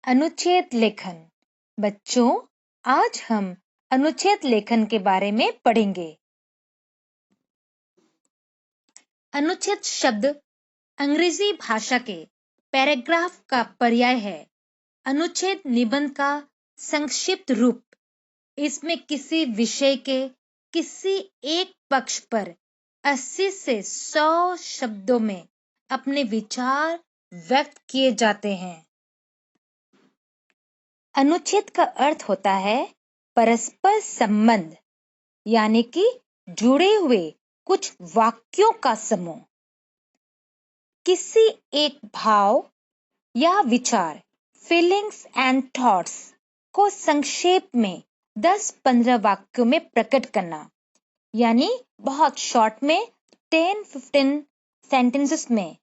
अनुच्छेद लेखन। बच्चों, आज हम अनुच्छेद लेखन के बारे में पढ़ेंगे। अनुच्छेद शब्द अंग्रेजी भाषा के पैराग्राफ का पर्याय है। अनुच्छेद निबंध का संक्षिप्त रूप। इसमें किसी विषय के किसी एक पक्ष पर 80 से 100 शब्दों में अपने विचार व्यक्त किए जाते हैं। अनुच्छेद का अर्थ होता है परस्पर संबंध, यानी कि जुड़े हुए कुछ वाक्यों का समूह। किसी एक भाव या विचार, फीलिंग्स एंड थॉट्स को संक्षेप में 10-15 वाक्यों में प्रकट करना, यानी बहुत शॉर्ट में 10-15 सेंटेंसेस में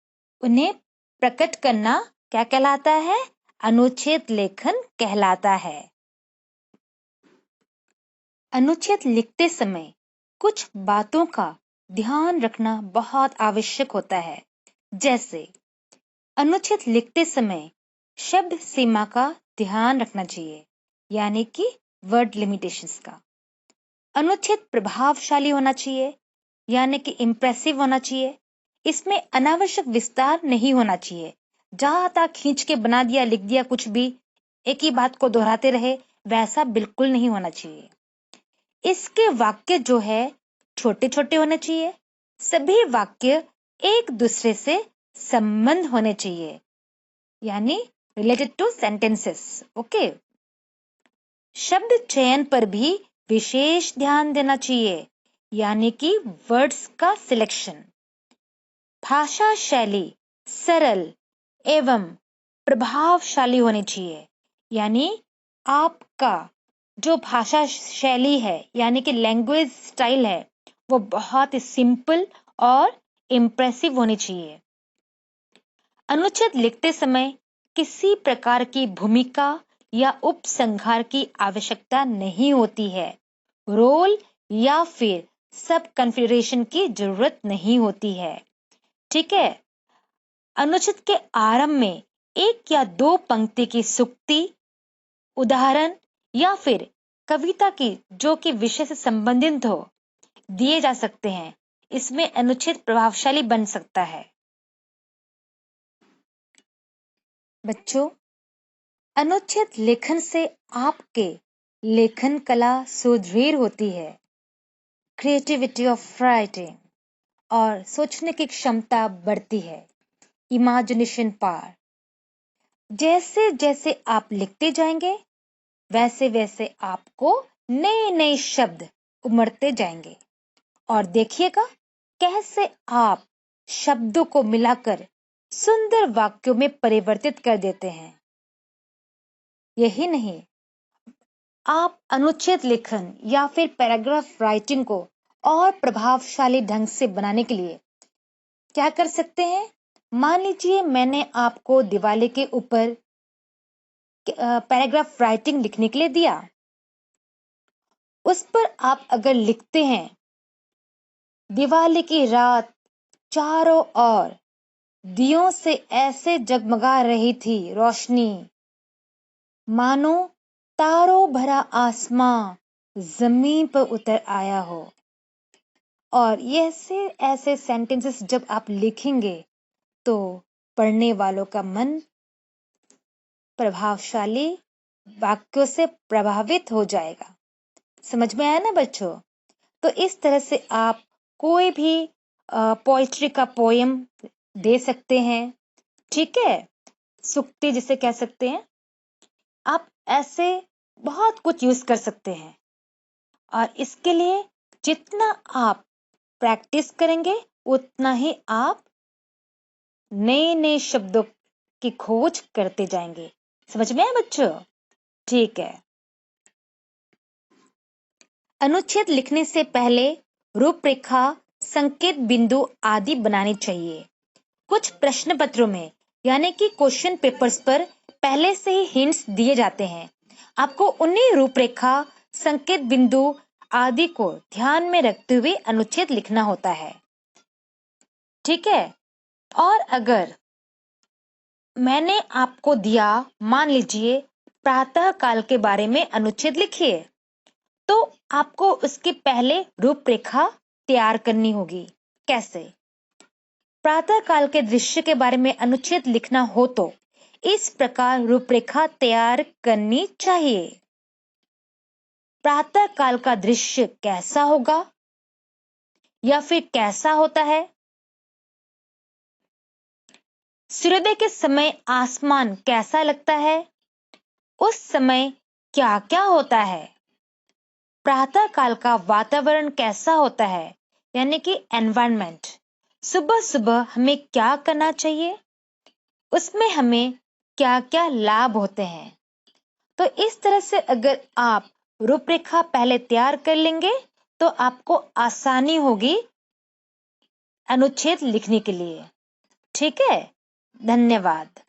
उन्हें प्रकट करना क्या कहलाता है? अनुच्छेद लेखन कहलाता है। अनुच्छेद लिखते समय कुछ बातों का ध्यान रखना बहुत आवश्यक होता है। जैसे अनुच्छेद लिखते समय शब्द सीमा का ध्यान रखना चाहिए, यानी कि वर्ड लिमिटेशंस का। अनुच्छेद प्रभावशाली होना चाहिए, यानी कि इम्प्रेसिव होना चाहिए। इसमें अनावश्यक विस्तार नहीं होना चाहिए। जहां तक खींच के बना दिया, लिख दिया, कुछ भी एक ही बात को दोहराते रहे, वैसा बिल्कुल नहीं होना चाहिए। इसके वाक्य जो है छोटे छोटे होने चाहिए। सभी वाक्य एक दूसरे से संबंध होने चाहिए, यानी रिलेटेड टू सेंटेंसेस। ओके। शब्द चयन पर भी विशेष ध्यान देना चाहिए, यानी कि वर्ड्स का सिलेक्शन। भाषा शैली सरल एवं प्रभावशाली होनी चाहिए, यानी आपका जो भाषा शैली है, यानी कि लैंग्वेज स्टाइल है, वो बहुत ही सिंपल और इम्प्रेसिव होनी चाहिए। अनुच्छेद लिखते समय किसी प्रकार की भूमिका या उपसंहार की आवश्यकता नहीं होती है। रोल या फिर सब कन्फिगरेशन की जरूरत नहीं होती है। ठीक है। अनुच्छेद के आरंभ में एक या दो पंक्ति की सूक्ति, उदाहरण या फिर कविता की जो कि विषय से संबंधित हो दिए जा सकते हैं। इसमें अनुच्छेद प्रभावशाली बन सकता है। बच्चों, अनुच्छेद लेखन से आपके लेखन कला सुदृढ़ होती है। क्रिएटिविटी ऑफ राइटिंग और सोचने की क्षमता बढ़ती है। Imagination power. जैसे जैसे आप लिखते जाएंगे, वैसे वैसे आपको नए नए शब्द उमड़ते जाएंगे। और देखिएगा कैसे आप शब्दों को मिलाकर सुंदर वाक्यों में परिवर्तित कर देते हैं। यही नहीं, आप अनुच्छेद लेखन या फिर पैराग्राफ राइटिंग को और प्रभावशाली ढंग से बनाने के लिए क्या कर सकते हैं? मान लीजिए मैंने आपको दिवाली के ऊपर पैराग्राफ राइटिंग लिखने के लिए दिया। उस पर आप अगर लिखते हैं, दिवाली की रात चारों ओर दियों से ऐसे जगमगा रही थी रोशनी, मानो तारों भरा आसमां जमीन पर उतर आया हो। और ऐसे ऐसे सेंटेंसेस जब आप लिखेंगे तो पढ़ने वालों का मन प्रभावशाली वाक्यों से प्रभावित हो जाएगा। समझ में आया ना बच्चों? तो इस तरह से आप कोई भी पोइट्री का पोयम दे सकते हैं। ठीक है। सुक्ति जिसे कह सकते हैं। आप ऐसे बहुत कुछ यूज कर सकते हैं। और इसके लिए जितना आप प्रैक्टिस करेंगे, उतना ही आप नए नए शब्दों की खोज करते जाएंगे। समझ में आया बच्चों? ठीक है। अनुच्छेद लिखने से पहले रूपरेखा, संकेत बिंदु आदि बनानी चाहिए। कुछ प्रश्न पत्रों में, यानी कि क्वेश्चन पेपर्स पर पहले से ही हिंट्स दिए जाते हैं। आपको उन्हीं रूपरेखा, संकेत बिंदु आदि को ध्यान में रखते हुए अनुच्छेद लिखना होता है। ठीक है। और अगर मैंने आपको दिया, मान लीजिए, प्रातः काल के बारे में अनुच्छेद लिखिए, तो आपको उसके पहले रूपरेखा तैयार करनी होगी। कैसे? प्रातः काल के दृश्य के बारे में अनुच्छेद लिखना हो तो इस प्रकार रूपरेखा तैयार करनी चाहिए। प्रातः काल का दृश्य कैसा होगा या फिर कैसा होता है? सूर्योदय के समय आसमान कैसा लगता है? उस समय क्या क्या होता है? प्रातः काल का वातावरण कैसा होता है, यानी कि एनवायरनमेंट। सुबह सुबह हमें क्या करना चाहिए, उसमें हमें क्या क्या लाभ होते हैं। तो इस तरह से अगर आप रूपरेखा पहले तैयार कर लेंगे तो आपको आसानी होगी अनुच्छेद लिखने के लिए। ठीक है, धन्यवाद।